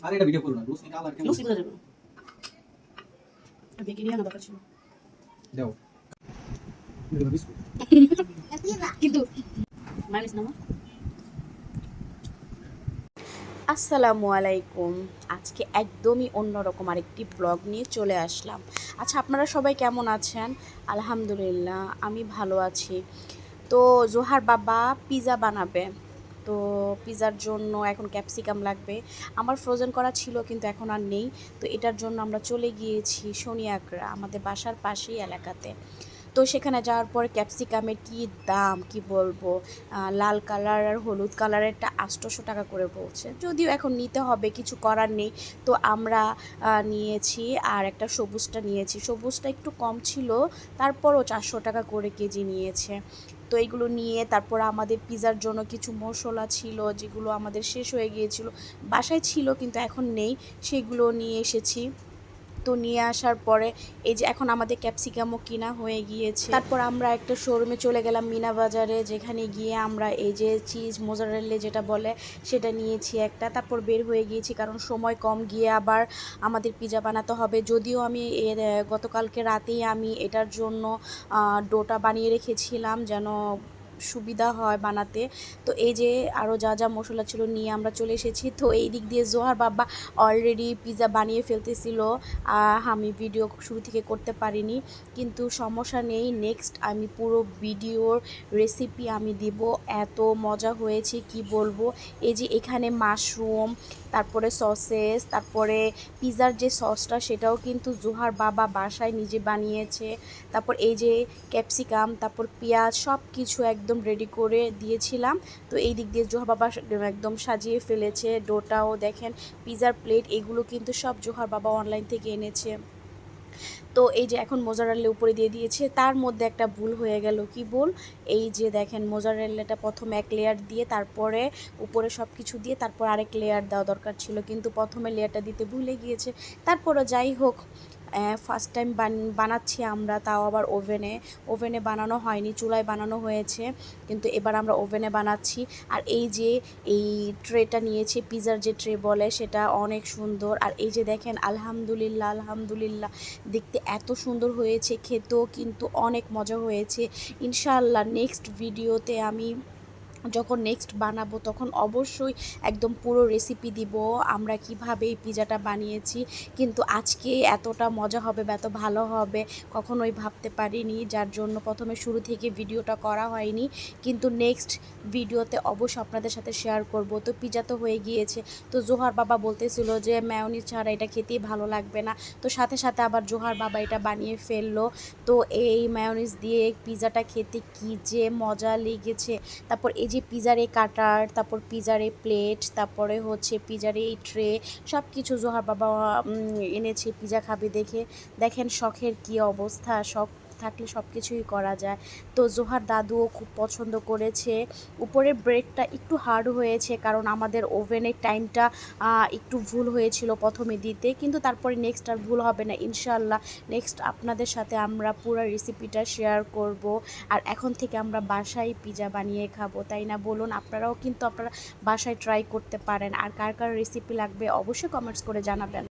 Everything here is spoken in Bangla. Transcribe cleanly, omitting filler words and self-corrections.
আরে এটা ভিডিও করো না, লুচি কালার কেমন লুচি বোঝা যাবে না। বেকিং আনা দরকার ছিল দাও। এটা বিস্কুট। কিন্তু মাইনাস না। আসসালামু আলাইকুম। আজকে একদমই অন্যরকম আরেকটি ব্লগ নিয়ে চলে আসলাম। আচ্ছা, আপনারা সবাই কেমন আছেন? আলহামদুলিল্লাহ আমি ভালো আছি। তো জোহার বাবা পিৎজা বানাবে, তো পিৎজার জন্য এখন ক্যাপসিকাম লাগবে। আমার ফ্রোজেন করা ছিল কিন্তু এখন আর নেই। তো এটার জন্য আমরা চলে গিয়েছি শনিয়াকড়া, আমাদের বাসার পাশেই এলাকাতে। তো সেখানে যাওয়ার পরে ক্যাপসিকামের কি দাম কি বলবো, লাল কালার আর হলুদ কালারেরটা 800 টাকা করে বলছে। যদিও এখন নিতে হবে, কিছু করার নেই। তো আমরা নিয়েছি, আর একটা সবুজটা নিয়েছি। সবুজটা একটু কম ছিল, তারপরও 400 টাকা করে কেজি নিয়েছে। তো এইগুলো নিয়ে তারপর আমাদের পিৎজার জন্য কিছু মশলা ছিল যেগুলো আমাদের শেষ হয়ে গিয়েছিল, বাসায় ছিল কিন্তু এখন নেই, সেগুলো নিয়ে এসেছি। তো নিয়ে আসার পরে এই যে এখন আমাদের ক্যাপসিকামও কিনা হয়ে গিয়েছে। তারপর আমরা একটা শোরুমে চলে গেলাম মিনা বাজারে, যেখানে গিয়ে আমরা এই যে চিজ মোজারেলা যেটা বলে সেটা নিয়েছি একটা। তারপর বের হয়ে গিয়েছি, কারণ সময় কম, গিয়ে আবার আমাদের পিৎজা বানাতে হবে। যদিও আমি গতকালকে রাতেই আমি এটার জন্য ডোটা বানিয়ে রেখেছিলাম যেন সুবিধা হয় বানাতে। তো এই যে আরও যা যা মশলা ছিল নিয়ে আমরা চলে এসেছি। তো এই দিক দিয়ে জোহার বাবা অলরেডি পিৎজা বানিয়ে ফেলতেছিল। আমি ভিডিও শুরু থেকে করতে পারিনি, কিন্তু সমস্যা নেই, নেক্সট আমি পুরো ভিডিওর রেসিপি আমি দিব। এত মজা হয়েছে কি বলবো। এই যে এখানে মাশরুম, তারপরে সসেস, তারপরে পিৎজার যে সসটা সেটাও কিন্তু জোহার বাবা বাসায় নিজে বানিয়েছে। তারপর এই যে ক্যাপসিকাম, তারপর পেঁয়াজ, সব কিছু একদম রেডি করে দিয়েছিলাম। তো এই দিক দিয়ে জোহার বাবা একদম সাজিয়ে ফেলেছে। ডোটাও দেখেন, পিৎজার প্লেট, এগুলো কিন্তু সব জোহার বাবা অনলাইন থেকে এনেছে। তো এই যে এখন মোজারেল্লা উপরে দিয়ে দিয়েছে। তার মধ্যে একটা ভুল হয়ে গেল। কি ভুল? এই যে দেখেন, মোজারেল্লাটা প্রথমে এক লেয়ার দিয়ে তারপরে উপরে সব কিছু দিয়ে তারপর আরেক লেয়ার দেওয়া দরকার ছিল, কিন্তু প্রথমে লেয়ারটা দিতে ভুলে গিয়েছে। তারপরও যাই হোক, ফার্স্ট টাইম বানাচ্ছি আমরা, তাও আবার ওভেনে বানানো হয়নি, চুলায় বানানো হয়েছে, কিন্তু এবার আমরা ওভেনে বানাচ্ছি। আর এই যে এই ট্রেটা নিয়েছি, পিৎজার যে ট্রে বলে, সেটা অনেক সুন্দর। আর এই যে দেখেন, আলহামদুলিল্লাহ আলহামদুলিল্লাহ, দেখতে এত সুন্দর হয়েছে, খেতেও কিন্তু অনেক মজা হয়েছে। ইনশাআল্লাহ নেক্সট ভিডিওতে আমি যখন নেক্সট বানাবো তখন অবশ্যই একদম পুরো রেসিপি দিব আমরা কিভাবে এই পিৎজাটা বানিয়েছি। কিন্তু আজকে এতটা মজা হবে বা এত ভালো হবে কখনোই ভাবতে পারিনি, যার জন্য প্রথমে শুরু থেকে ভিডিওটা করা হয়নি। কিন্তু নেক্সট ভিডিওতে অবশ্যই আপনাদের সাথে শেয়ার করব। তো পিৎজা তো হয়ে গিয়েছে। তো জোহার বাবা বলতেছিল যে মেয়োনিজ ছাড়া এটা খেতেই ভালো লাগবে না। তো সাথে সাথে আবার জোহার বাবা এটা বানিয়ে ফেললো। তো এই মেয়োনিজ দিয়ে পিৎজাটা খেতে কি যে মজা লেগেছে। তারপর এই যে পিৎজার এই কাটার, তারপর পিৎজার এই প্লেট, তারপরে হচ্ছে পিৎজার এই ট্রে, সব কিছু জোহার বাবা এনেছে পিৎজা খাবে দেখে। দেখেন শখের কি অবস্থা, শখ থাকলে সব কিছুই করা যায়। তো জোহার দাদুও খুব পছন্দ করেছে। উপরের ব্রেডটা একটু হার্ড হয়েছে, কারণ আমাদের ওভেনের টাইমটা একটু ভুল হয়েছিল প্রথমে দিতে, কিন্তু তারপরে নেক্সট আর ভুল হবে না ইনশাআল্লাহ। নেক্সট আপনাদের সাথে আমরা পুরো রেসিপিটা শেয়ার করব। আর এখন থেকে আমরা বাসায় পিৎজা বানিয়ে খাবো, তাই না বলুন? আপনারাও কিন্তু আপনারা বাসায় ট্রাই করতে পারেন। আর কার কার রেসিপি লাগবে অবশ্যই কমেন্টস করে জানাবেন।